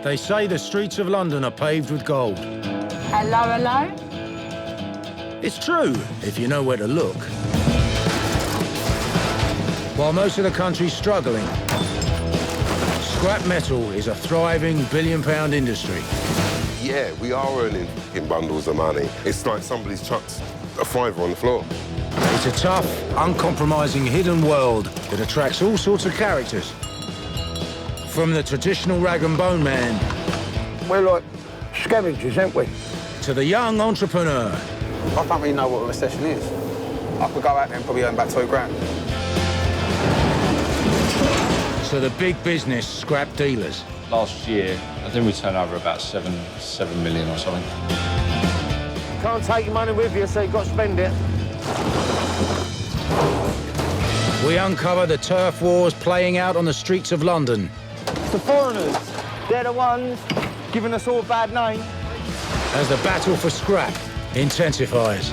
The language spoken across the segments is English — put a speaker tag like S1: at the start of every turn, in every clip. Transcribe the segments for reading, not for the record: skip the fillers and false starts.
S1: They say the streets of London are paved with gold.
S2: Hello, hello?
S1: It's true, if you know where to look. While most of the country's struggling, scrap metal is a thriving billion-pound industry.
S3: Yeah, we are earning in bundles of money. It's like somebody's chucked a fiver on the floor.
S1: It's a tough, uncompromising hidden world that attracts all sorts of characters. From the traditional rag and bone man...
S4: We're like scavengers, aren't we?
S1: ...to the young entrepreneur.
S5: I don't really know what a recession is. I could go out there and probably earn about £2 grand.
S1: To the big business scrap dealers.
S6: Last year, I think we turned over about 7 million or something.
S4: Can't take your money with you, so you've got to spend it.
S1: We uncover the turf wars playing out on the streets of London.
S4: The foreigners, they're the ones giving us all a bad name.
S1: As the battle for scrap intensifies.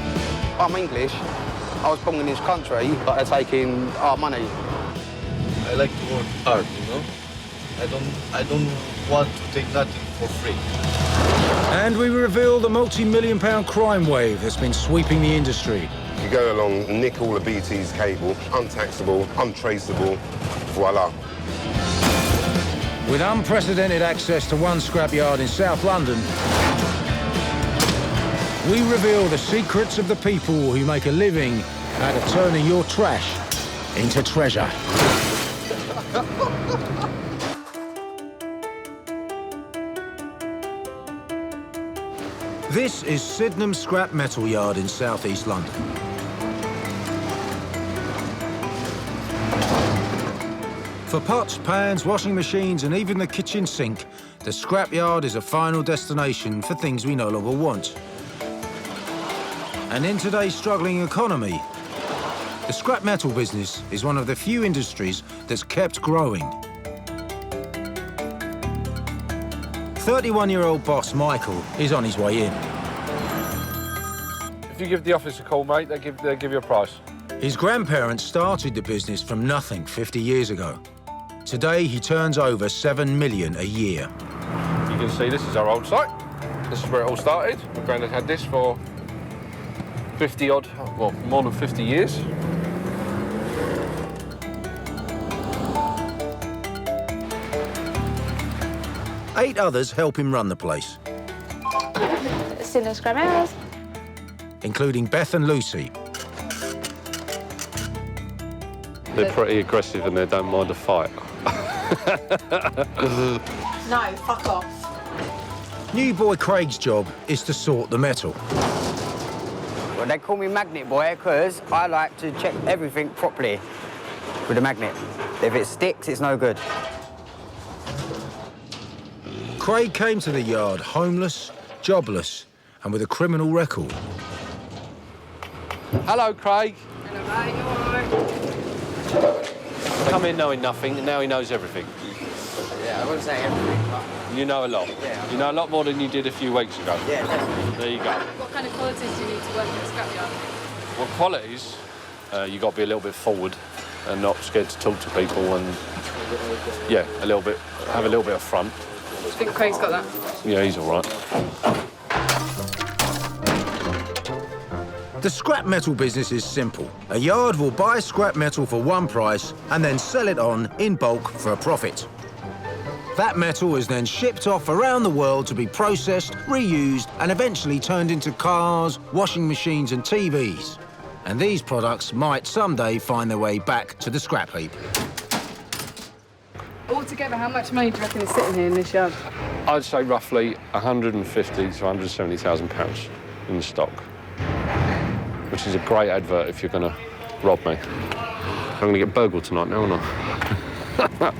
S5: I'm English. I was born in this country, but they're taking our money.
S7: I like to work hard, you know? I don't want to take nothing for free.
S1: And we reveal the multi-million-pound crime wave that's been sweeping the industry.
S3: You go along, nick all the BT's cable, untaxable, untraceable, voila.
S1: With unprecedented access to one scrapyard in South London, we reveal the secrets of the people who make a living out of turning your trash into treasure. This is Sydenham Scrap Metal Yard in southeast London. For pots, pans, washing machines and even the kitchen sink, the scrapyard is a final destination for things we no longer want. And in today's struggling economy, the scrap metal business is one of the few industries that's kept growing. 31-year-old boss Michael is on his way in.
S8: If you give the office a call, mate, they give you a price.
S1: His grandparents started the business from nothing 50 years ago. Today, he turns over £7 million a year.
S8: You can see this is our old site. This is where it all started. My granddad had this for 50-odd, well, more than 50 years.
S1: Eight others help him run the place.
S2: Sydenham Scrap Metal,
S1: including Beth and Lucy.
S6: They're pretty aggressive and they don't mind a fight.
S2: No, fuck off.
S1: New boy Craig's job is to sort the metal.
S4: Well, they call me Magnet Boy because I like to check everything properly with a magnet. If it sticks, it's no good.
S1: Craig came to the yard homeless, jobless, and with a criminal record.
S6: Hello, Craig.
S2: Hello, mate, you all right?
S6: Come in knowing nothing, and now he knows everything.
S4: Yeah, I wouldn't say everything, but...
S6: You know a lot.
S4: Yeah.
S6: You know a lot more than you did a few weeks ago.
S4: Yeah, definitely.
S6: There you go.
S2: What kind of qualities do you need to work in a scrapyard?
S6: Well, qualities, you got to be a little bit forward and not scared to talk to people and, yeah, have a little bit of front.
S2: I think Craig's got that.
S6: Yeah, he's all right.
S1: The scrap metal business is simple. A yard will buy scrap metal for one price and then sell it on in bulk for a profit. That metal is then shipped off around the world to be processed, reused, and eventually turned into cars, washing machines, and TVs. And these products might someday find their way back to the scrap heap.
S2: Altogether, how much money do you reckon is sitting here in this yard?
S6: I'd say roughly 150 to 170,000 pounds in the stock, which is a great advert if you're going to rob me. I'm going to get burgled tonight now, aren't I?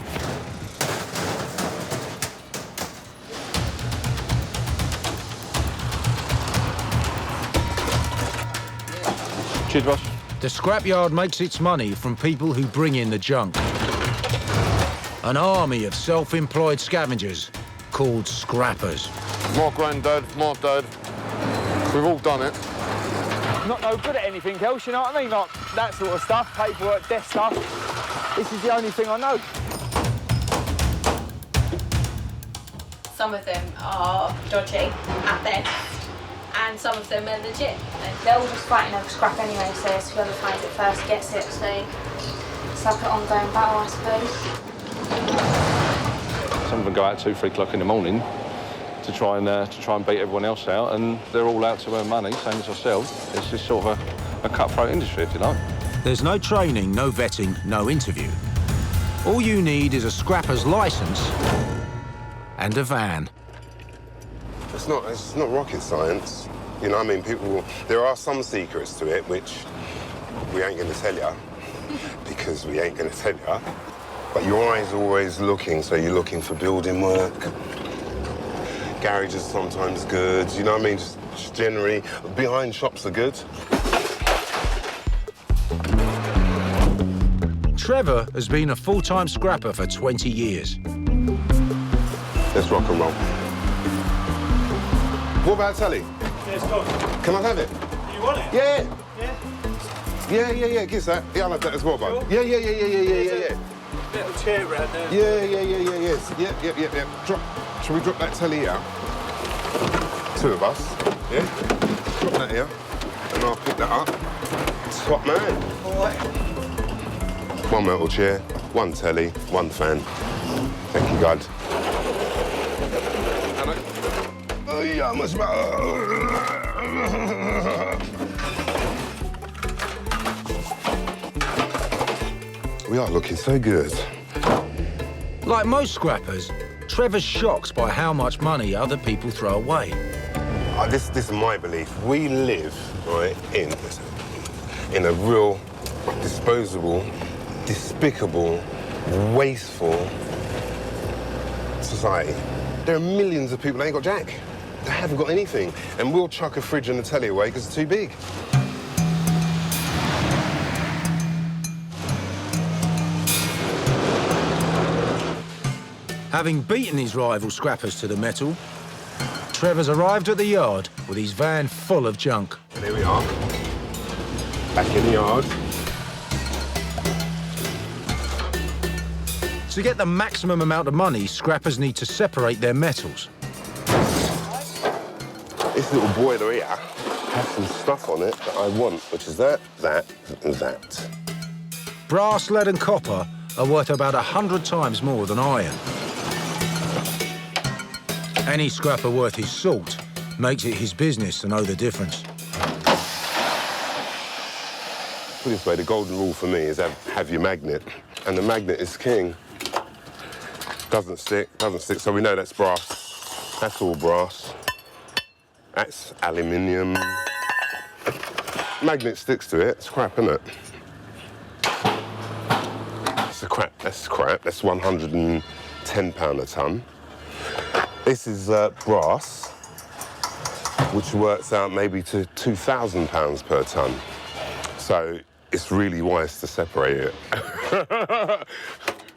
S6: Cheers, Ross.
S1: The scrapyard makes its money from people who bring in the junk. An army of self-employed scavengers called scrappers.
S8: My granddad, my dad, we've all done it.
S4: Not no good at anything else, you know what I mean? Like that sort of stuff, paperwork, desk stuff. This is the only thing I know.
S2: So
S9: some of them are dodgy at best, and some of them are legit. And they're all just fighting over scrap anyway, so it's whoever finds it first gets it, so it's like an ongoing battle, I suppose.
S6: Some of them go out 2, 3 o'clock in the morning to try and beat everyone else out, and they're all out to earn money, same as ourselves. It's just sort of a cutthroat industry, if you like.
S1: There's no training, no vetting, no interview. All you need is a scrapper's license and a van.
S3: It's not rocket science. You know what I mean? There are some secrets to it, which we ain't going to tell you, because we ain't going to tell you. But your eye's always looking, so you're looking for building work. Garages sometimes good, you know what I mean? Just generally, behind shops are good.
S1: Trevor has been a full-time scrapper for 20 years.
S3: Let's rock and roll. What about telly?
S10: Yeah, it's gone.
S3: Can I have it?
S10: You want it?
S3: Yeah. Yeah, give us that. Yeah, I'll have that as well, bud.
S10: Sure.
S3: Yeah.
S10: Little chair around there.
S3: Yes. Yep. Shall we drop that telly out? 2 of us, yeah? Drop that here, and I'll pick that up. Top man.
S10: All right.
S3: 1 metal chair, 1 telly, 1 fan. Thank you, God. Oh, yeah, much better. We are looking so good.
S1: Like most scrappers, Trevor's shocked by how much money other people throw away.
S3: This is my belief. We live, right, in a real disposable, despicable, wasteful society. There are millions of people that ain't got jack. They haven't got anything. And we'll chuck a fridge and a telly away because it's too big.
S1: Having beaten his rival scrappers to the metal, Trevor's arrived at the yard with his van full of junk.
S3: And here we are, back in the yard.
S1: To get the maximum amount of money, scrappers need to separate their metals.
S3: This little boiler here has some stuff on it that I want, which is that, and that.
S1: Brass, lead and copper are worth about 100 times more than iron. Any scrapper worth his salt makes it his business to know the difference.
S3: Put it this way, the golden rule for me is have your magnet, and the magnet is king. Doesn't stick, so we know that's brass. That's all brass. That's aluminium. Magnet sticks to it, it's crap, isn't it? That's crap, that's £110 a tonne. This is brass, which works out maybe to £2,000 per tonne. So it's really wise to separate it.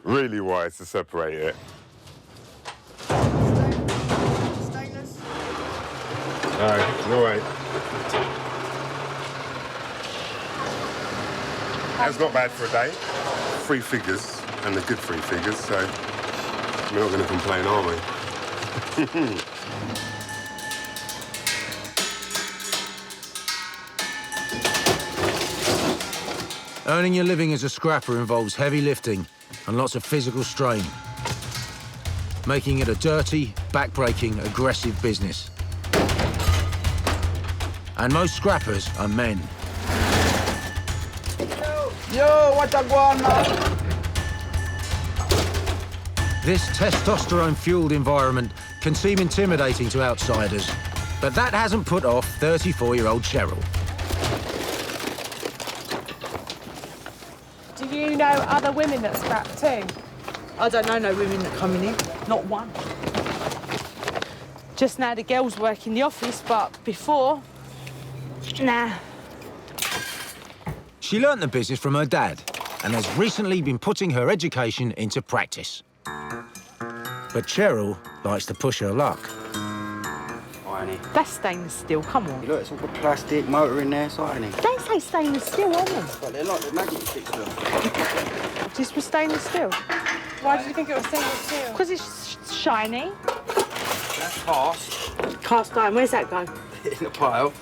S3: Really wise to separate it.
S10: Stainless.
S3: All right. That's not bad for a day. 3 figures, and they're good 3 figures, so we're not going to complain, are we?
S1: Earning your living as a scrapper involves heavy lifting and lots of physical strain, making it a dirty, back-breaking, aggressive business. And most scrappers are men.
S4: Yo, what a going, man?
S1: This testosterone-fueled environment can seem intimidating to outsiders, but that hasn't put off 34-year-old Cheryl.
S2: Do you know other women that scrap too?
S11: I don't know no women that come in here. Not one.
S2: Just now the girls work in the office, but before, nah.
S1: She learnt the business from her dad and has recently been putting her education into practice. But Cheryl likes to push her luck.
S4: Irony.
S2: That's stainless steel, come on.
S4: Look, it's all the plastic motor in there, it's irony.
S2: Don't say stainless steel on them.
S4: But they're like the magnet sticks to them.
S2: Just for stainless steel. Why did you think it was stainless steel? Because it's shiny.
S4: That's cast.
S2: Cast iron, where's that go?
S4: In the pile.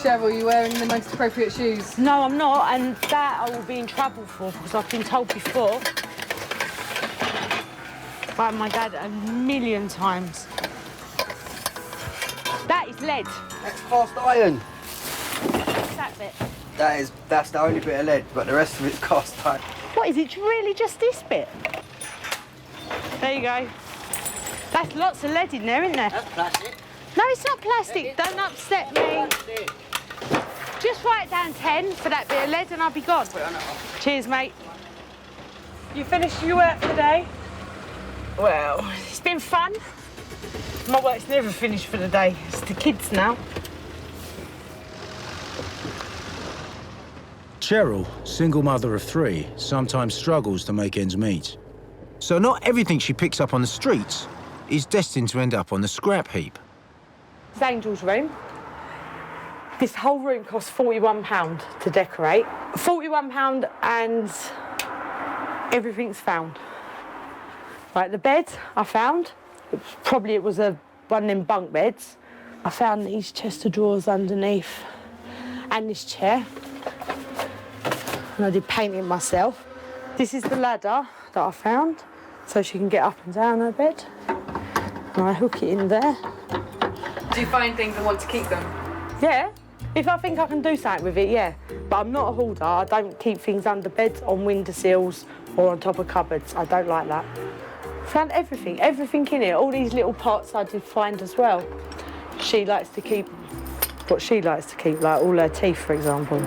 S12: Cheryl, you wearing the most appropriate shoes?
S2: No, I'm not, and that I will be in trouble for, because I've been told before by my dad 1,000,000 times. That is lead.
S4: That's cast iron.
S2: What's that bit?
S4: That's the only bit of lead, but the rest of it's cast iron.
S2: What, is it really just this bit? There you go. That's lots of lead in there, isn't there?
S4: That's plastic.
S2: No, it's not plastic. Don't upset me. Just write down 10 for that bit of lead and I'll be gone. Cheers, mate. You finished your work for the day? Well, it's been fun. My work's never finished for the day. It's the kids now.
S1: Cheryl, single mother of 3, sometimes struggles to make ends meet. So not everything she picks up on the streets is destined to end up on the scrap heap.
S2: It's Angel's room. This whole room costs £41 to decorate. £41 and everything's found. Right, the bed I found, it was one of them bunk beds. I found these chest of drawers underneath and this chair. And I did paint it myself. This is the ladder that I found, so she can get up and down her bed. And I hook it in there.
S12: Do you find things and want to keep them?
S2: Yeah, if I think I can do something with it, yeah. But I'm not a hoarder. I don't keep things under beds, on windowsills, or on top of cupboards. I don't like that. Found everything in it. All these little pots I did find as well. She likes to keep what she likes to keep, like all her teeth, for example.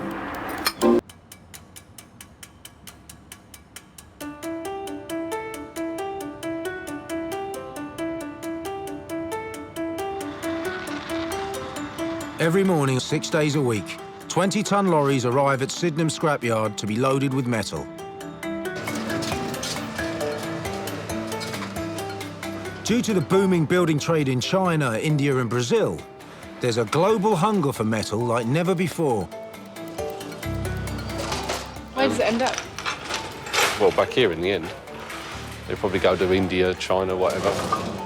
S1: Every morning, 6 days a week, 20-ton lorries arrive at Sydenham scrapyard to be loaded with metal. Due to the booming building trade in China, India and Brazil, there's a global hunger for metal like never before.
S12: Where does it end up?
S6: Well, back here in the end. They'll probably go to India, China, whatever.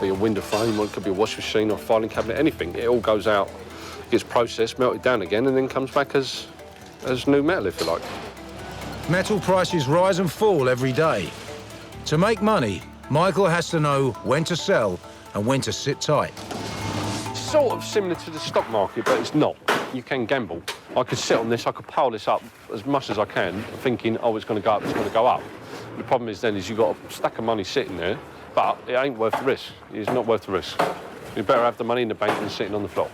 S6: Be a window frame, or it could be a washing machine or a filing cabinet, anything. It all goes out, gets processed, melted down again, and then comes back as new metal, if you like.
S1: Metal prices rise and fall every day. To make money, Michael has to know when to sell and when to sit tight.
S6: Sort of similar to the stock market, but it's not. You can gamble. I could sit on this, I could pile this up as much as I can, thinking, oh, it's going to go up, it's going to go up. The problem is then you've got a stack of money sitting there, but it ain't worth the risk. It's not worth the risk. You better have the money in the bank than sitting on the floor.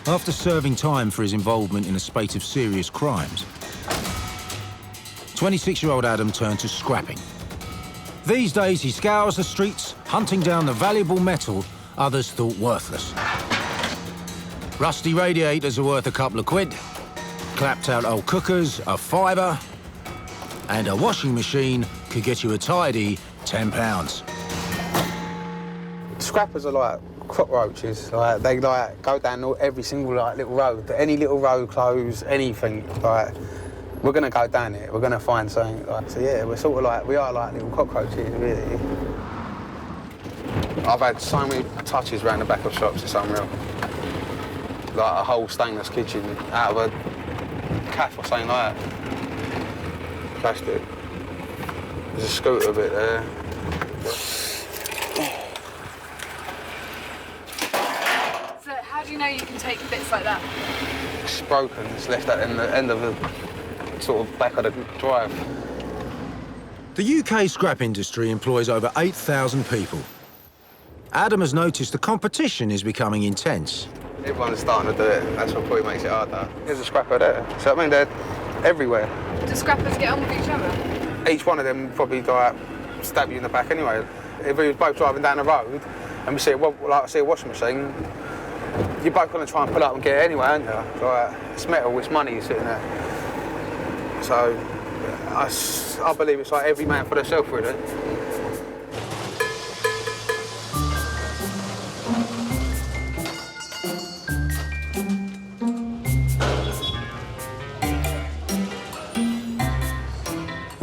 S1: After serving time for his involvement in a spate of serious crimes, 26-year-old Adam turned to scrapping. These days, he scours the streets, hunting down the valuable metal others thought worthless. Rusty radiators are worth a couple of quid, clapped-out old cookers are £5, and a washing machine could get you a tidy £10.
S5: Scrappers are like cockroaches. Like they like go down every single little road. Any little road closed, anything. Like we're gonna go down it. We're gonna find something. Like, so yeah, we're sort of we are like little cockroaches, really. I've had so many touches around the back of shops. It's unreal. Like a whole stainless kitchen out of a calf or something like that. Plastic. There's a scooter bit there.
S12: How do you know you can take bits like that?
S5: It's broken. It's left at the end of the sort of back of the drive.
S1: The UK scrap industry employs over 8,000 people. Adam has noticed the competition is becoming intense.
S5: Everyone's starting to do it. That's what probably makes it harder. There's a scrapper there. So I mean, they're everywhere.
S12: Do scrappers get on with each other?
S5: Each one of them probably like stab you in the back anyway. If we were both driving down the road and we see a washing machine, you're both going to try and pull up and get it anyway, aren't you? Like, it's metal, it's money sitting there. So I believe it's like every man for themselves, really.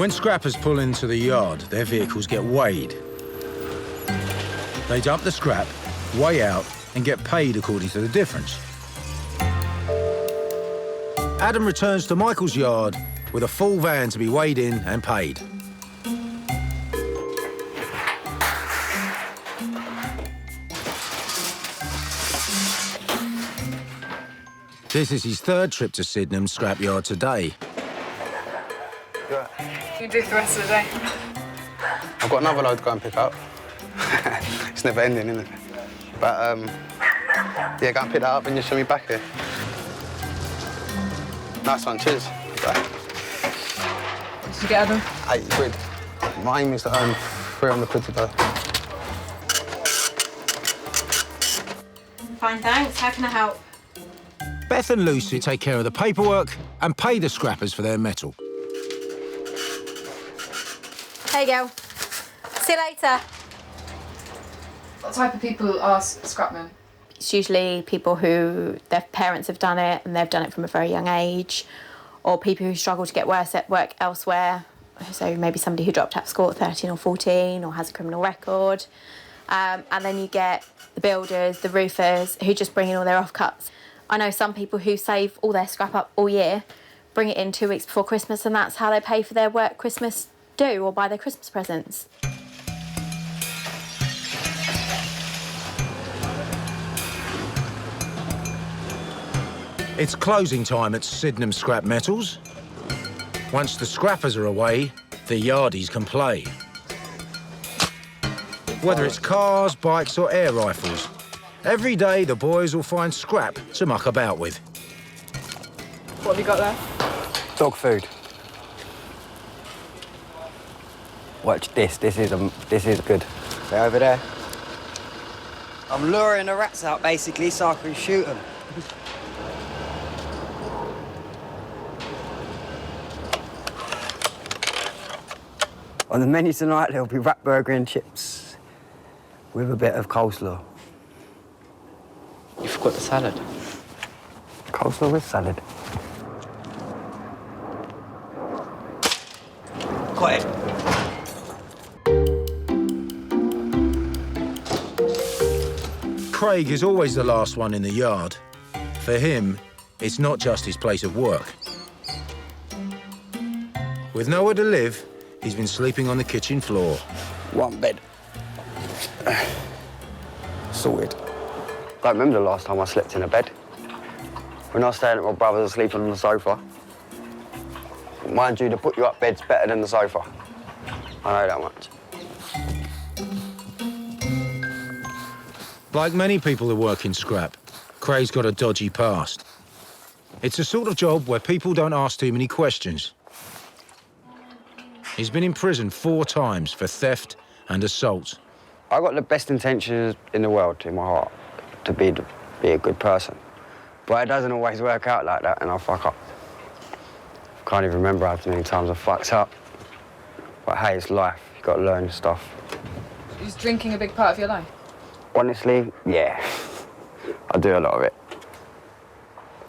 S1: When scrappers pull into the yard, their vehicles get weighed. They dump the scrap, weigh out, and get paid according to the difference. Adam returns to Michael's yard with a full van to be weighed in and paid. This is his third trip to Sydenham scrapyard today.
S12: You do the rest of the day.
S5: I've got another load to go and pick up. It's never ending, isn't it? But, yeah, go and pick that up and just send me back here. Nice one, cheers. Bye.
S12: What did you get, Adam?
S5: 80 quid. My aim is to earn 300 quid today.
S9: Fine, thanks. How can I help?
S1: Beth and Lucy take care of the paperwork and pay the scrappers for their metal.
S9: There you go. See you later.
S12: What type of people are scrapmen?
S9: It's usually people who their parents have done it and they've done it from a very young age, or people who struggle to get work elsewhere. So maybe somebody who dropped out of school at 13 or 14 or has a criminal record. And then you get the builders, the roofers, who just bring in all their offcuts. I know some people who save all their scrap up all year, bring it in 2 weeks before Christmas, and that's how they pay for their work Christmas do or buy their Christmas presents.
S1: It's closing time at Sydenham Scrap Metals. Once the scrappers are away, the yardies can play. Whether it's cars, bikes or air rifles, every day the boys will find scrap to muck about with.
S12: What have you got there?
S4: Dog food. Watch this. This is good. They're over there.
S13: I'm luring the rats out, basically, so I can shoot them.
S4: On the menu tonight, there'll be rat burger and chips with a bit of coleslaw.
S13: You forgot the salad.
S4: Coleslaw with salad.
S13: Got it.
S1: Craig is always the last one in the yard. For him, it's not just his place of work. With nowhere to live, he's been sleeping on the kitchen floor.
S4: One bed. Sorted. I don't remember the last time I slept in a bed. When I was staying at my brother's, I was sleeping on the sofa. Mind you, the put-you-up bed's better than the sofa. I know that much.
S1: Like many people who work in scrap, Craig's got a dodgy past. It's the sort of job where people don't ask too many questions. He's been in prison 4 times for theft and assault.
S4: I got the best intentions in the world in my heart to be a good person. But it doesn't always work out like that, and I fuck up. Can't even remember how many times I fucked up. But hey, it's life. You've got to learn stuff.
S12: Is drinking a big part of your life?
S4: Honestly, yeah. I do a lot of it.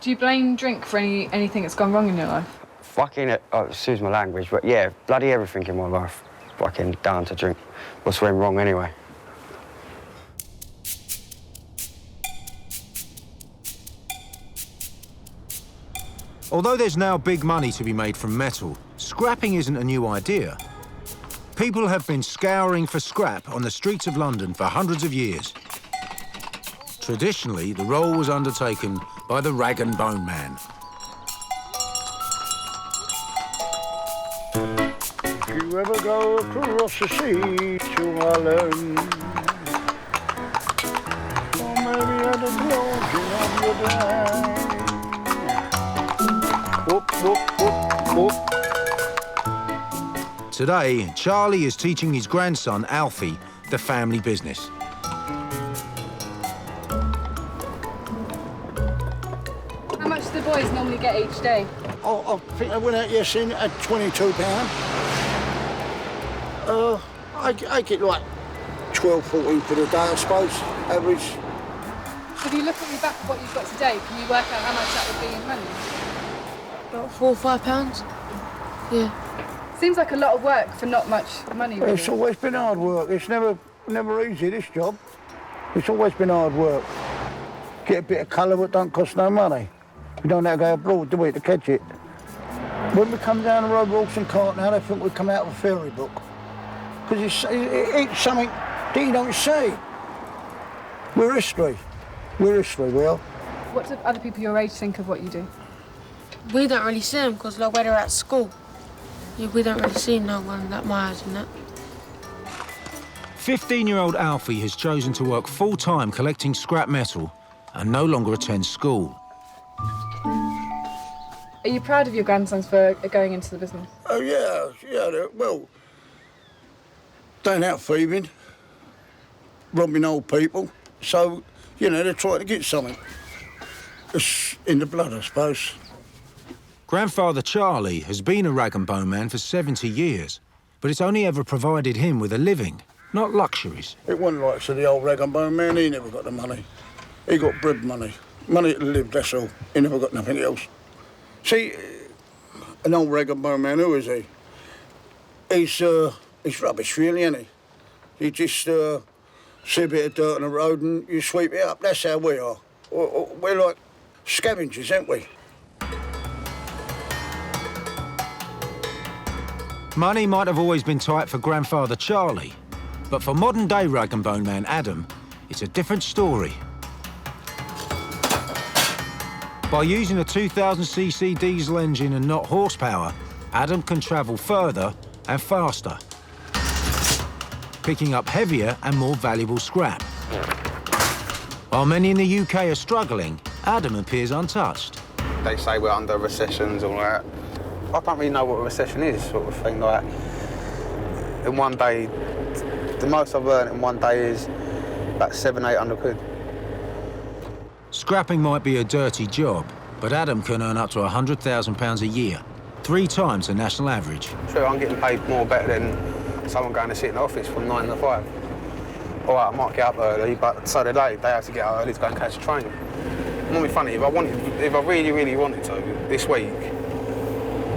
S12: Do you blame drink for anything that's gone wrong in your life?
S4: Fucking it, excuse my language, but yeah, bloody everything in my life. Fucking down to drink. What's went wrong anyway?
S1: Although there's now big money to be made from metal, scrapping isn't a new idea. People have been scouring for scrap on the streets of London for hundreds of years. Traditionally, the role was undertaken by the rag and bone man.
S14: If you ever go across the sea to Ireland, or maybe at the closing of your day, whoop, whoop, whoop, whoop.
S1: Today, Charlie is teaching his grandson, Alfie, the family business.
S12: How much do the boys normally get each day?
S14: I think I went out yesterday at £22. I get like 12, 14 quid a day, I suppose, average.
S12: So if you look at the back of what you've got today, can you work out how much that would be in money?
S15: About £4 or £5. Yeah.
S12: Is Seems like a lot of work for not much money, really.
S14: It's always been hard work. It's never easy, this job. It's always been hard work. Get a bit of colour that don't cost no money. We don't have to go abroad, do we, to catch it? When we come down the road with horse and cart now, they think we come out of a fairy book. Because it's something that you don't see. We're history. We're history, we are.
S12: What do other people your age think of what you do?
S15: We don't really see them because like when they're at school, we don't really see no one that my age and that.
S1: 15-year-old Alfie has chosen to work full-time collecting scrap metal and no longer attends school.
S12: Are you proud of your grandsons for going into the business?
S14: Oh, yeah, well, they're out thieving, robbing old people, so, you know, they're trying to get something. It's in the blood, I suppose.
S1: Grandfather Charlie has been a rag and bone man for 70 years, but it's only ever provided him with a living, not luxuries.
S14: It wasn't like so the old rag and bone man, he never got the money. He got bread money. Money to live, that's all. He never got nothing else. See, an old rag and bone man, who is he? He's rubbish, really, isn't he? You just see a bit of dirt on the road and you sweep it up. That's how we are. We're like scavengers, aren't we?
S1: Money might have always been tight for Grandfather Charlie, but for modern-day rag and bone man Adam, it's a different story. By using a 2000cc diesel engine and not horsepower, Adam can travel further and faster, picking up heavier and more valuable scrap. While many in the UK are struggling, Adam appears untouched.
S5: They say we're under recessions and all that. I don't really know what a recession is, sort of thing. Like, in one day, the most I've earned in one day is about 700-800 quid.
S1: Scrapping might be a dirty job, but Adam can earn up to £100,000 a year, 3 times the national average.
S5: Sure, I'm getting paid more better than someone going to sit in the office from 9 to 5. All right, I might get up early, but so they have to get up early to go and catch a train. It wouldn't be funny, if I really, really wanted to, this week,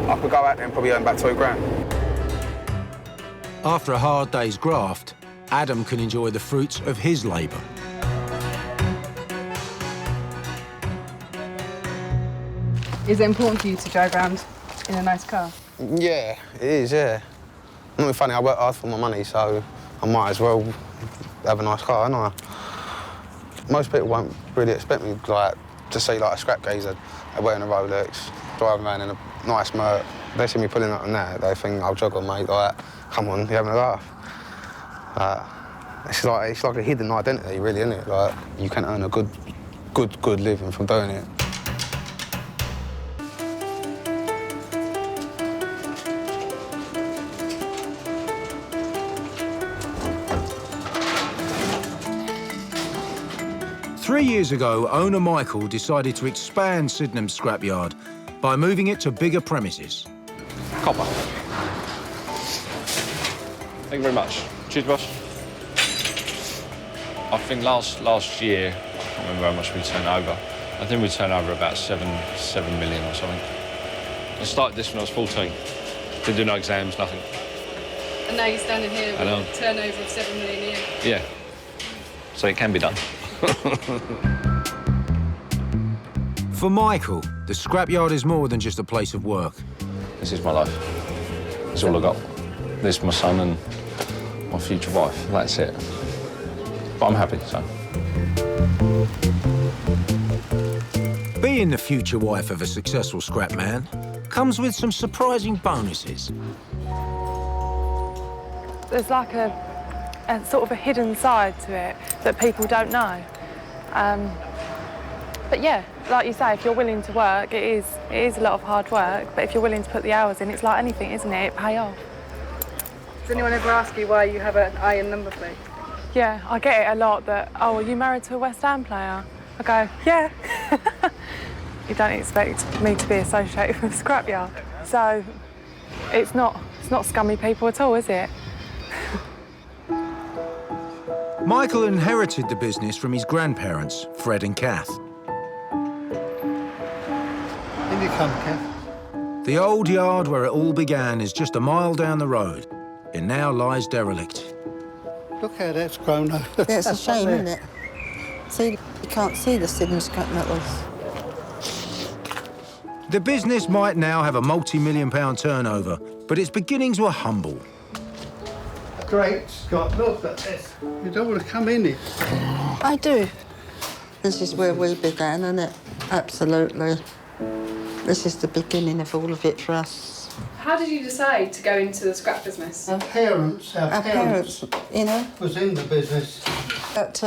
S5: I could go out there and probably earn about £2 grand.
S1: After a hard day's graft, Adam can enjoy the fruits of his labour.
S12: Is it important for you to drive around in a nice car?
S5: Yeah, it is, yeah. Not funny, I work hard for my money, so I might as well have a nice car, don't I? Most people won't really expect me like to see like a scrap geezer wearing a Rolex, driving around in a nice Merc. They see me pulling up on that, they think I'll jog on, mate, like, come on, you're having a laugh. It's like a hidden identity, really, isn't it? Like, you can earn a good living from doing it.
S1: Three years ago, owner Michael decided to expand Sydenham's scrapyard by moving it to bigger premises.
S6: Copper. Thank you very much. Cheers, boss. I think last year, I can't remember how much we turned over. I think we turned over about 7 million or something. I started this when I was 14. Didn't do no exams, nothing.
S12: And now you're standing here with a turnover of 7 million a year.
S6: Yeah. So it can be done.
S1: For Michael, the scrapyard is more than just a place of work.
S6: This is my life. It's all I got. This is my son and my future wife. That's it. But I'm happy, so.
S1: Being the future wife of a successful scrap man comes with some surprising bonuses.
S2: There's like a sort of a hidden side to it that people don't know. But yeah, like you say, if you're willing to work, it is a lot of hard work, but if you're willing to put the hours in, it's like anything, isn't it? It pays off.
S12: Does anyone ever ask you why you have an iron number plate?
S2: Yeah, I get it a lot that, oh, are you married to a West Ham player? I go, yeah. You don't expect me to be associated with a scrapyard. So it's not scummy people at all, is it?
S1: Michael inherited the business from his grandparents, Fred and Kath.
S14: In you come, Kath.
S1: The old yard where it all began is just a mile down the road. It now lies derelict.
S14: Look how that's grown up.
S16: Yeah, it's a shame, isn't it? See, you can't see the Sydenham scrap metals.
S1: The business might now have a multi-million-pound turnover, but its beginnings were humble.
S14: Great Scott, look at this. You don't want to come in it.
S16: I do. This is where we began, isn't it? Absolutely. This is the beginning of all of it for us.
S12: How did you decide to go into the scrap business?
S14: Our parents,
S16: you know,
S14: was in the business.
S16: But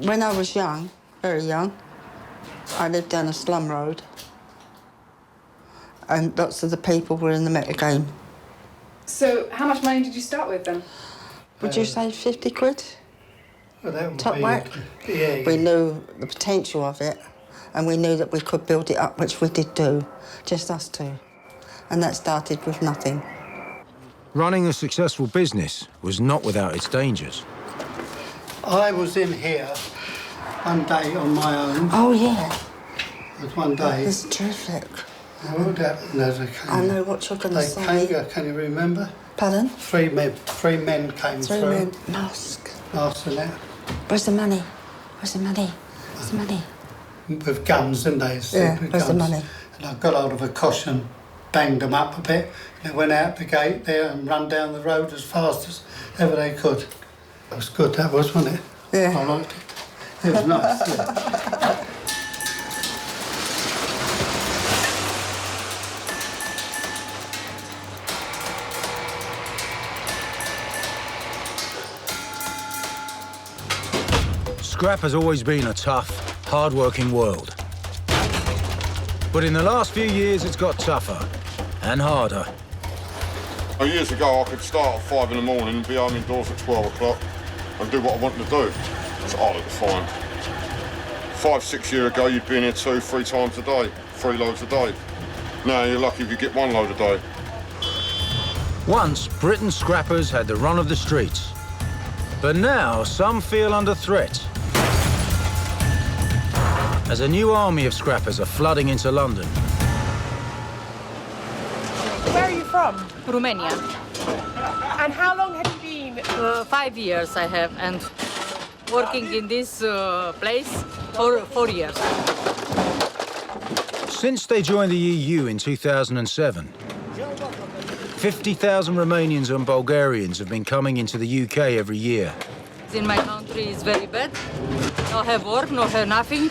S16: when I was young, very young, I lived down a slum road. And lots of the people were in the metal game.
S12: So how much money did you start with then?
S16: Would you say 50 quid?
S14: Well, that would
S16: Top
S14: be
S16: whack?
S14: Yeah.
S16: We knew the potential of it, and we knew that we could build it up, which we did do, just us two. And that started with nothing.
S1: Running a successful business was not without its dangers.
S14: I was in here one day on my own.
S16: Oh, yeah.
S14: It was one day.
S16: It's terrific.
S14: What happened as they came?
S16: I know what you're going to say.
S14: Can you remember?
S16: Pardon?
S14: Three men came through.
S16: 3 men, mask.
S14: Masks and that.
S16: Where's the money? Where's the money? Where's the money?
S14: With guns, didn't they?
S16: Yeah,
S14: With
S16: where's the
S14: guns.
S16: money?
S14: And I got hold of a cushion, banged them up a bit, and they went out the gate there and run down the road as fast as ever they could. It was good, that was, wasn't it?
S16: Yeah.
S14: I liked it. It was nice, yeah.
S1: Scrap has always been a tough, hard-working world. But in the last few years, it's got tougher and harder.
S17: Years ago, I could start at 5 in the morning and be home indoors at 12 o'clock and do what I wanted to do. It's harder to find. 5, 6 years ago, you'd be in here 2, 3 times a day, 3 loads a day. Now you're lucky if you get 1 load a day.
S1: Once, Britain's scrappers had the run of the streets. But now, some feel under threat, as a new army of scrappers are flooding into London.
S18: Where are you from?
S19: Romania.
S18: And how long have you been?
S19: 5 years I have, and working in this place for 4 years.
S1: Since they joined the EU in 2007, 50,000 Romanians and Bulgarians have been coming into the UK every year.
S19: In my country is very bad. No have work, no have nothing.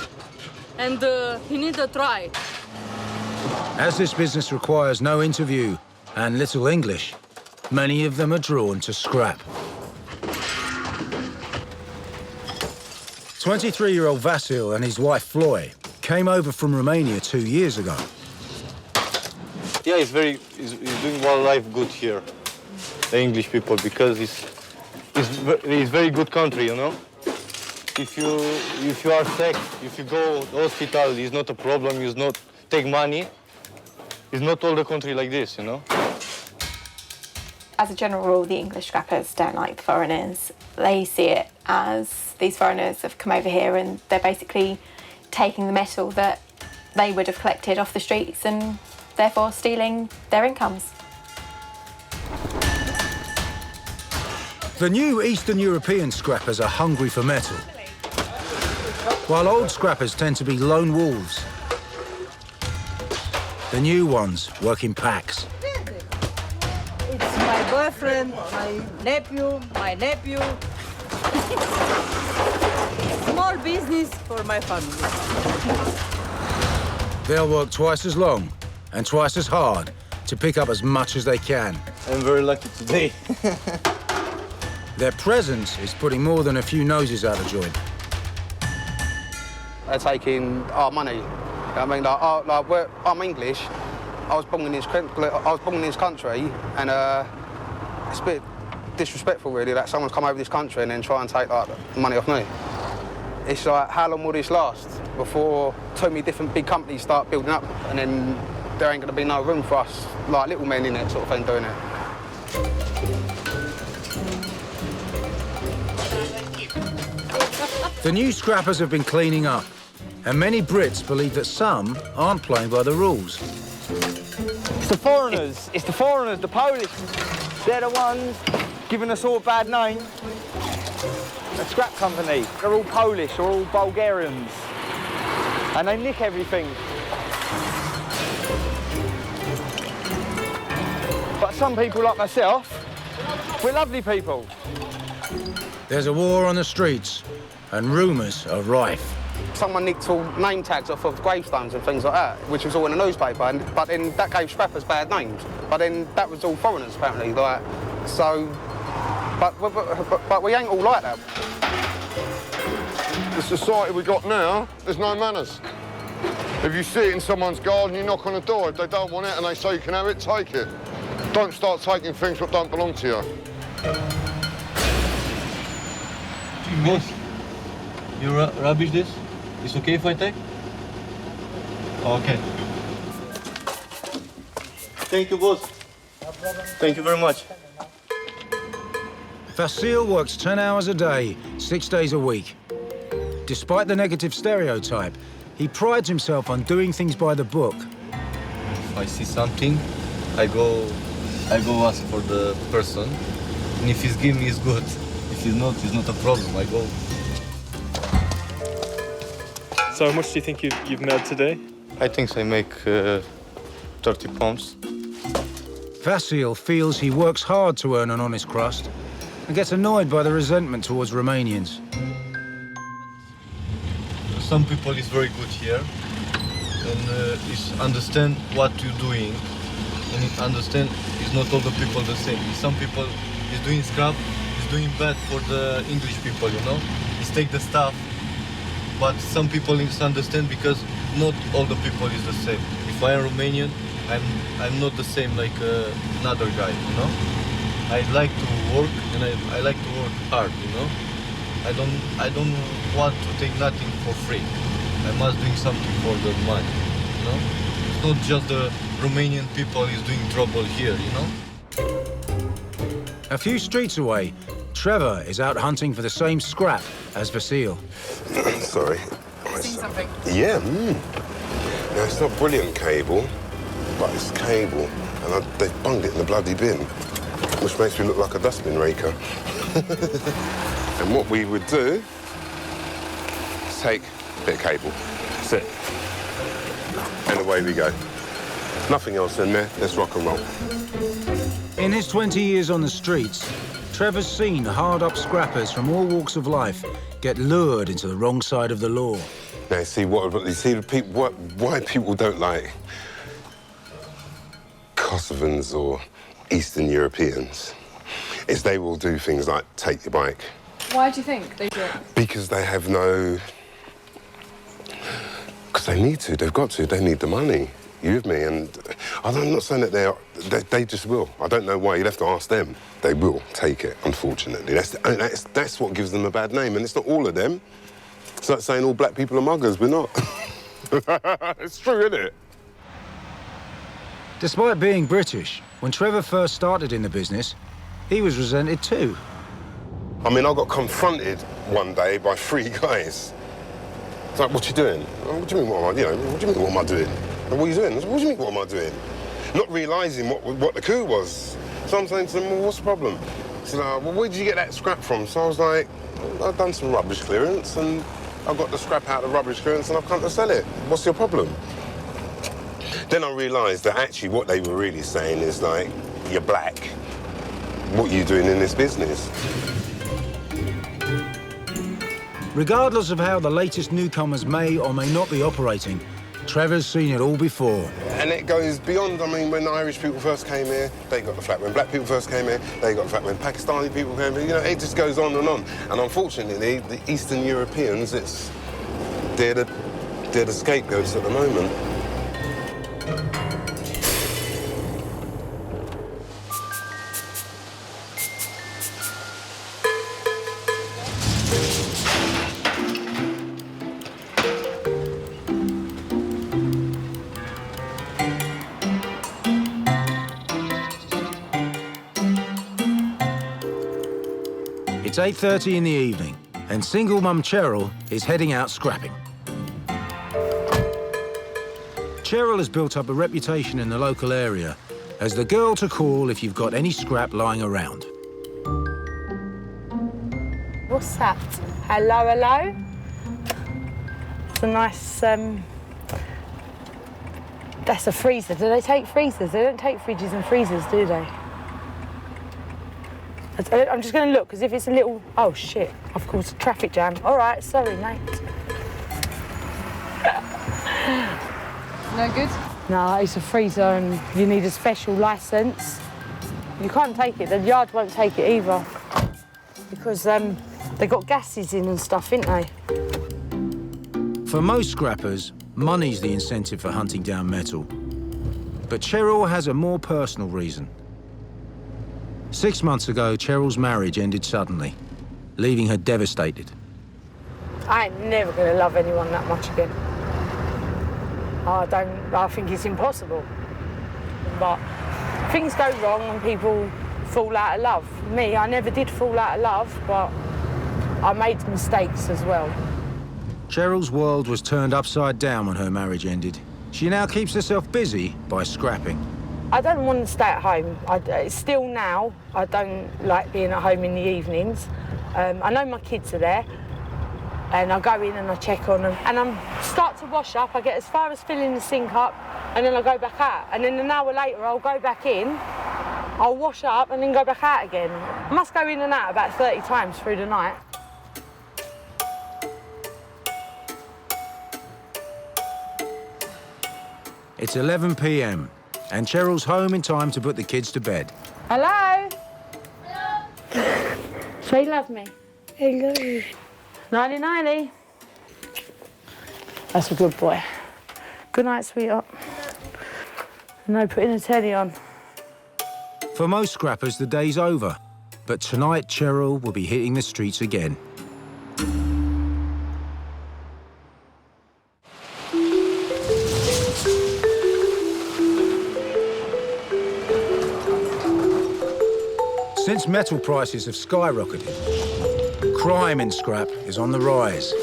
S19: And he need to try.
S1: As this business requires no interview and little English, many of them are drawn to scrap. 23-year-old Vasil and his wife Floy came over from Romania 2 years ago.
S7: Yeah, he's doing one life good here, the English people, because it's very good country, you know. If you are sick, if you go to the hospital, it's not a problem. It's not take money. It's not all the country like this, you know.
S9: As a general rule, the English scrappers don't like the foreigners. They see it as these foreigners have come over here and they're basically taking the metal that they would have collected off the streets and therefore stealing their incomes.
S1: The new Eastern European scrappers are hungry for metal, while old scrappers tend to be lone wolves. The new ones work in packs.
S20: It's my boyfriend, my nephew. Small business for my family.
S1: They'll work twice as long and twice as hard to pick up as much as they can.
S7: I'm very lucky today.
S1: Their presence is putting more than a few noses out of joint.
S5: They're taking our money. I mean, I'm English. I was born in this country, and it's a bit disrespectful, really, that someone's come over this country and then try and take like money off me. It's like, how long will this last before too many different big companies start building up, and then there ain't going to be no room for us, like little men in it, sort of thing, doing it.
S1: The new scrappers have been cleaning up, and many Brits believe that some aren't playing by the rules.
S7: the foreigners. It's the foreigners, the Polish. They're the ones giving us all a bad name. The scrap company. They're all Polish or all Bulgarians. And they nick everything. But some people like myself, we're lovely people.
S1: There's a war on the streets, and rumours are rife.
S5: Someone nicked all name tags off of gravestones and things like that, which was all in the newspaper, but then that gave scrappers bad names. But then that was all foreigners, apparently, like, so... But we ain't all like that.
S17: The society we got now, there's no manners. If you see it in someone's garden, you knock on the door. If they don't want it and they say you can have it, take it. Don't start taking things that don't belong to you.
S7: Boss, you rubbish this? It's okay if I take? Okay. Thank you, boss. Thank you very much.
S1: Vasil works 10 hours a day, 6 days a week. Despite the negative stereotype, he prides himself on doing things by the book.
S7: If I see something, I go ask for the person, and if he's giving me, it's good. If he's not a problem. I go.
S21: So how much do you think you've made today?
S7: I think I make 30 pounds.
S1: Vasil feels he works hard to earn an honest crust and gets annoyed by the resentment towards Romanians.
S7: Some people is very good here and is understand what you're doing, and it understand is not all the people the same. Some people is doing scrap, is doing bad for the English people, you know. Is take the stuff, but some people is understand because not all the people is the same. If I am Romanian, I'm not the same like another guy, you know. I like to work and I like to work hard, you know. I don't want to take nothing for free. I must doing something for the money, you know. It's not just the Romanian people is doing trouble here, you know.
S1: A few streets away, Trevor is out hunting for the same scrap as Vasil.
S3: Sorry.
S18: Seen something?
S3: Yeah. Now, it's not brilliant cable, but it's cable, and they've bunged it in the bloody bin, which makes me look like a dustbin raker. And what we would do is take a bit of cable, that's it, and away we go. Nothing else in there, let's rock and roll.
S1: In his 20 years on the streets, Trevor's seen hard-up scrappers from all walks of life get lured into the wrong side of the law.
S3: Now, you see the people, why people don't like Kosovans or Eastern Europeans is they will do things like take your bike.
S12: Why do you think they do it?
S3: Because they have no... Because they need to, they've got to, they need the money. You with me? And I'm not saying that they just will. I don't know why, you'd have to ask them. They will take it, unfortunately. That's what gives them a bad name, and it's not all of them. It's like saying all black people are muggers, we're not. It's true, isn't it?
S1: Despite being British, when Trevor first started in the business, he was resented too.
S3: I mean, I got confronted one day by 3 guys. It's like, what you doing? Oh, what do you mean, what am I, what do you mean, what am I doing? And what are you doing? What do you mean, what am I doing? Not realising what the coup was. So I'm saying to them, well, what's the problem? So well, where did you get that scrap from? So I was like, well, I've done some rubbish clearance and I got the scrap out of rubbish clearance and I've come to sell it. What's your problem? Then I realised that actually what they were really saying is like, you're black. What are you doing in this business?
S1: Regardless of how the latest newcomers may or may not be operating, Trevor's seen it all before.
S3: And it goes beyond, I mean, when Irish people first came here, they got the flat. When black people first came here, they got the flat. When Pakistani people came here, it just goes on and on. And unfortunately, the Eastern Europeans, they're the scapegoats at the moment.
S1: It's 8:30 in the evening, and single mum Cheryl is heading out scrapping. Cheryl has built up a reputation in the local area as the girl to call if you've got any scrap lying around.
S2: What's that? Hello, hello? It's a nice, that's a freezer. Do they take freezers? They don't take fridges and freezers, do they? I'm just going to look, because if it's a little... Oh, shit. Of course, a traffic jam. All right, sorry, mate.
S12: No good?
S2: No, it's a freezer and you need a special licence. You can't take it. The yard won't take it either. Because they've got gases in and stuff, ain't they?
S1: For most scrappers, money's the incentive for hunting down metal. But Cheryl has a more personal reason. 6 months ago, Cheryl's marriage ended suddenly, leaving her devastated.
S2: I ain't never going to love anyone that much again. I think it's impossible. But things go wrong and people fall out of love. Me, I never did fall out of love, but I made mistakes as well.
S1: Cheryl's world was turned upside down when her marriage ended. She now keeps herself busy by scrapping.
S2: I don't want to stay at home. Still now, I don't like being at home in the evenings. I know my kids are there, and I go in and I check on them. And I start to wash up. I get as far as filling the sink up, and then I go back out. And then an hour later, I'll go back in, I'll wash up, and then go back out again. I must go in and out about 30 times through the night.
S1: It's 11 p.m. and Cheryl's home in time to put the kids to bed.
S2: Hello? Hello? Say you love me. I love you. Nighty-nighty. That's a good boy. Good night, sweetheart. No putting the telly on.
S1: For most scrappers, the day's over. But tonight, Cheryl will be hitting the streets again. Since metal prices have skyrocketed, crime in scrap is on the rise.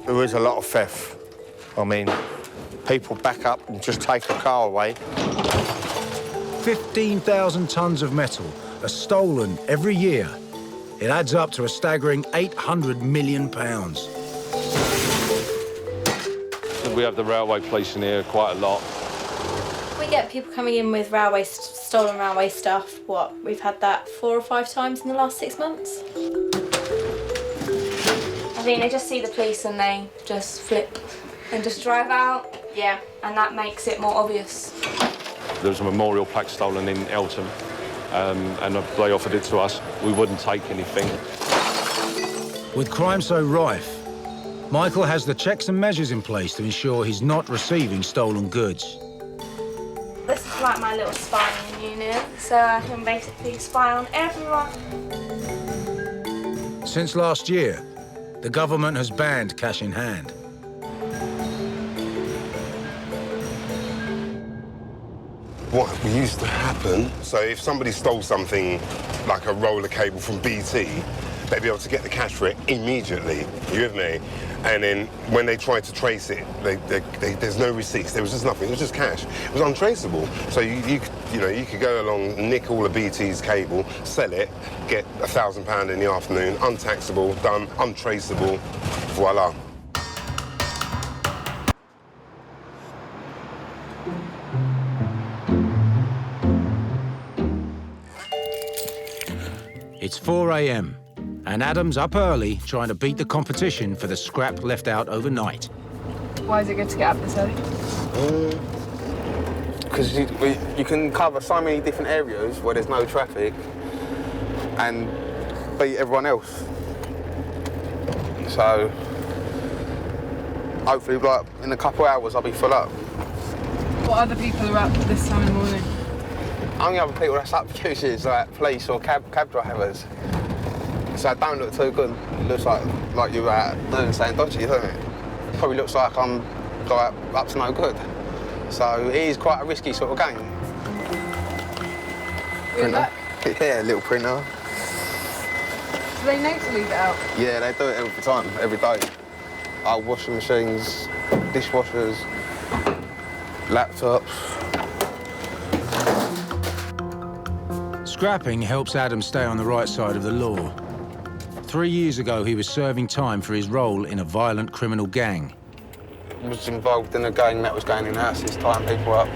S7: There is a lot of theft. I mean, people back up and just take a car away.
S1: 15,000 tonnes of metal are stolen every year. It adds up to a staggering £800 million.
S6: We have the railway police in here quite a lot.
S9: We get people coming in with stolen railway stuff. We've had that 4 or 5 times in the last 6 months. I think they just see the police and they just flip and just drive out. Yeah, and that makes it more obvious.
S6: There was a memorial plaque stolen in Eltham, and they offered it to us. We wouldn't take anything.
S1: With crime so rife, Michael has the checks and measures in place to ensure he's not receiving stolen goods.
S9: This is like my little spying unit, so I can basically spy on everyone.
S1: Since last year, the government has banned cash in hand.
S3: What used to happen, so if somebody stole something like a roller cable from BT, they'd be able to get the cash for it immediately, you with me? And then when they tried to trace it, there's no receipts, there was just nothing, it was just cash. It was untraceable. So you could go along, nick all of BT's cable, sell it, get £1,000 in the afternoon, untaxable, done, untraceable, voila.
S1: It's 4 a.m. and Adam's up early trying to beat the competition for the scrap left out overnight.
S12: Why is it good to get up this early?
S5: Because you can cover so many different areas where there's no traffic and beat everyone else. So hopefully, like, in a couple of hours, I'll be full up.
S12: What other people are up this time in the morning?
S5: Only other people that's up usually is like police or cab drivers. So it don't look too good. It looks like you're doing something dodgy, doesn't it? Probably looks like I'm like up to no good. So it is quite a risky sort of game.
S12: Printer?
S5: Yeah, a little printer.
S12: Do they know to leave it out?
S5: Yeah, they do it every time, every day. Washing machines, dishwashers, laptops.
S1: Scrapping helps Adam stay on the right side of the law. 3 years ago, he was serving time for his role in a violent criminal gang.
S5: I was involved in a gang that was going in houses, tying people up,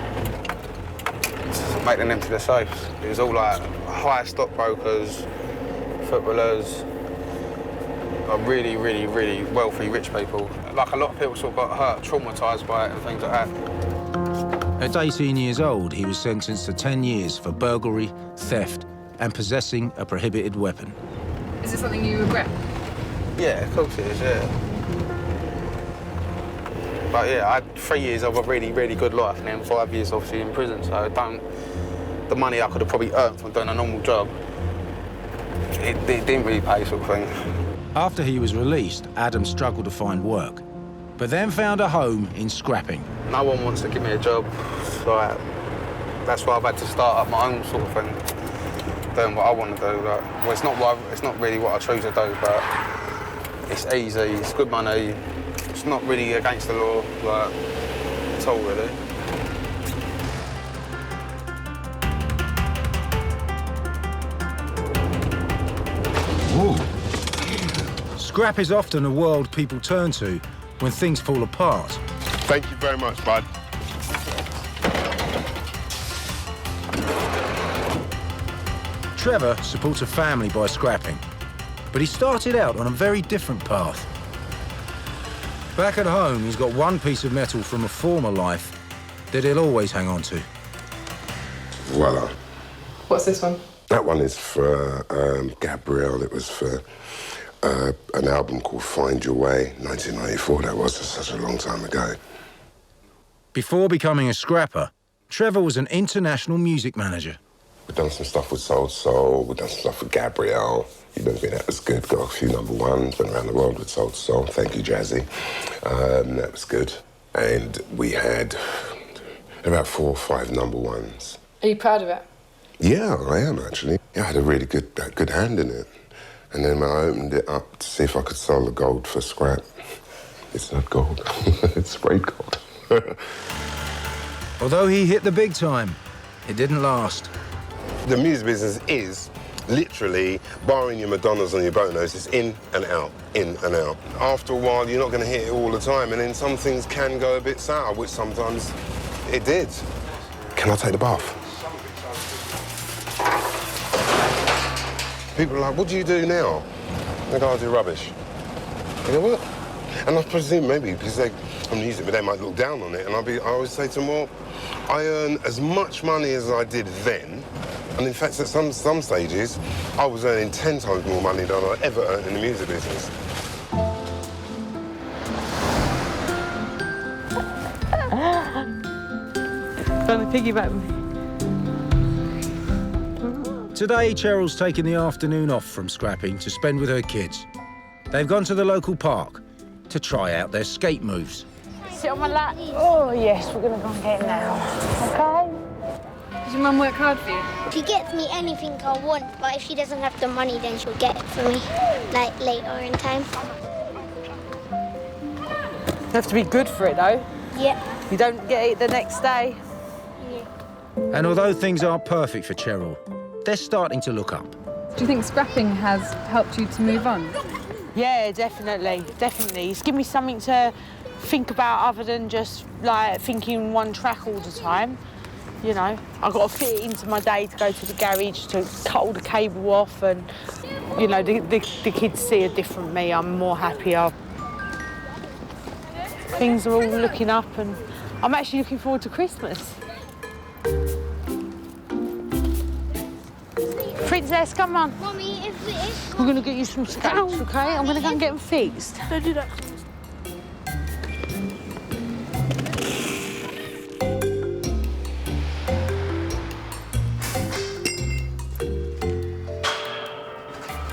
S5: making them empty the safes. It was all like high stockbrokers, footballers, like really, really, really wealthy, rich people. Like a lot of people sort of got hurt, traumatised by it and things like that.
S1: At 18 years old, he was sentenced to 10 years for burglary, theft, and possessing a prohibited weapon.
S12: Is it something you regret?
S5: Yeah, of course it is, yeah. But yeah, I had 3 years of a really, really good life and then 5 years obviously in prison, so the money I could have probably earned from doing a normal job, it didn't really pay, sort of thing.
S1: After he was released, Adam struggled to find work, but then found a home in scrapping.
S5: No one wants to give me a job, so that's why I've had to start up my own sort of thing, doing what I want to do. Like, well, it's not really what I choose to do, but it's easy, it's good money, it's not really against the law, like, at all, really.
S1: Scrap is often a world people turn to when things fall apart.
S3: Thank you very much, bud.
S1: Trevor supports a family by scrapping, but he started out on a very different path. Back at home, he's got one piece of metal from a former life that he'll always hang on to.
S3: Voila.
S12: What's this one?
S3: That one is for Gabrielle. It was for an album called Find Your Way, 1994. That was such a long time ago.
S1: Before becoming a scrapper, Trevor was an international music manager.
S3: We've done some stuff with Soul, we've done some stuff with Gabrielle. You know, that was good. Got a few #1s, went around the world with Soul. Thank you, Jazzy. That was good. And we had about 4 or 5 #1s.
S12: Are you proud of it?
S3: Yeah, I am, actually. Yeah, I had a really good hand in it. And then when I opened it up to see if I could sell the gold for scrap, it's not gold, it's sprayed gold.
S1: Although he hit the big time, it didn't last.
S3: The music business is literally, barring your Madonnas and your Bonos, it's in and out, in and out. After a while, you're not going to hit it all the time, and then some things can go a bit sour, which sometimes it did. Can I take the bath? People are like, what do you do now? I go, I do rubbish. You go, what? And I presume maybe because I'm music, but they might look down on it. And I always say to them, well, I earn as much money as I did then. And in fact, at some stages, I was earning 10 times more money than I ever earned in the music business.
S2: Trying to piggyback me.
S1: Today, Cheryl's taken the afternoon off from scrapping to spend with her kids. They've gone to the local park to try out their skate moves.
S2: Sit on my lap. Oh, yes, we're going to go and get it now. OK?
S12: Does your mum work hard for you?
S8: She gets me anything I want, but if she doesn't have the money, then she'll get it for me, like, later in time.
S2: You have to be good for it, though.
S8: Yep.
S2: You don't get it the next day.
S1: And although things aren't perfect for Cheryl, they're starting to look up.
S12: Do you think scrapping has helped you to move on?
S2: Yeah, definitely, definitely. It's given me something to think about other than just, like, thinking one track all the time. You know, I've got to fit it into my day to go to the garage to cut all the cable off and, you know, the kids see a different me. I'm more happier. Things are all looking up and I'm actually looking forward to Christmas. Princess, come on.
S8: Mummy,
S2: We're going to get you some skates, OK? I'm going to go and get them fixed.
S8: Don't do that.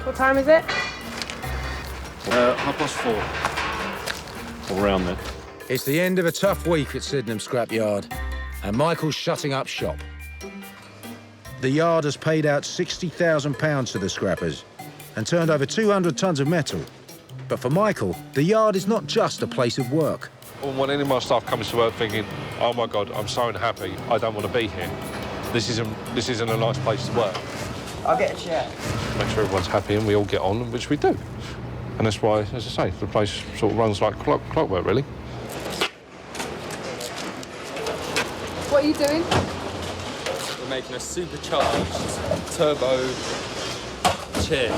S18: What time is it?
S6: 4:30. Around there.
S1: It's the end of a tough week at Sydenham Scrapyard, and Michael's shutting up shop. The yard has paid out £60,000 to the scrappers and turned over 200 tonnes of metal. But for Michael, the yard is not just a place of work.
S6: wouldn't want any of my staff coming to work thinking, oh my God, I'm so unhappy, I don't want to be here. This isn't a nice place to work.
S13: I'll get a chair.
S6: Make sure everyone's happy and we all get on, which we do. And that's why, as I say, the place sort of runs like clockwork, really.
S12: What are you doing?
S10: We're making a supercharged turbo chair.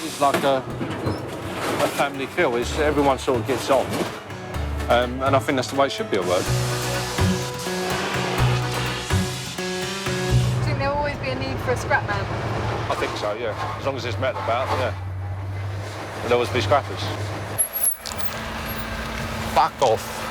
S6: It's like a family feel. Everyone sort of gets on. And I think that's the way it should be at work.
S12: Do you think there'll always be a need for a scrap man?
S6: I think so, yeah. As long as there's metal about, yeah. There'll always be scrappers. Fuck off.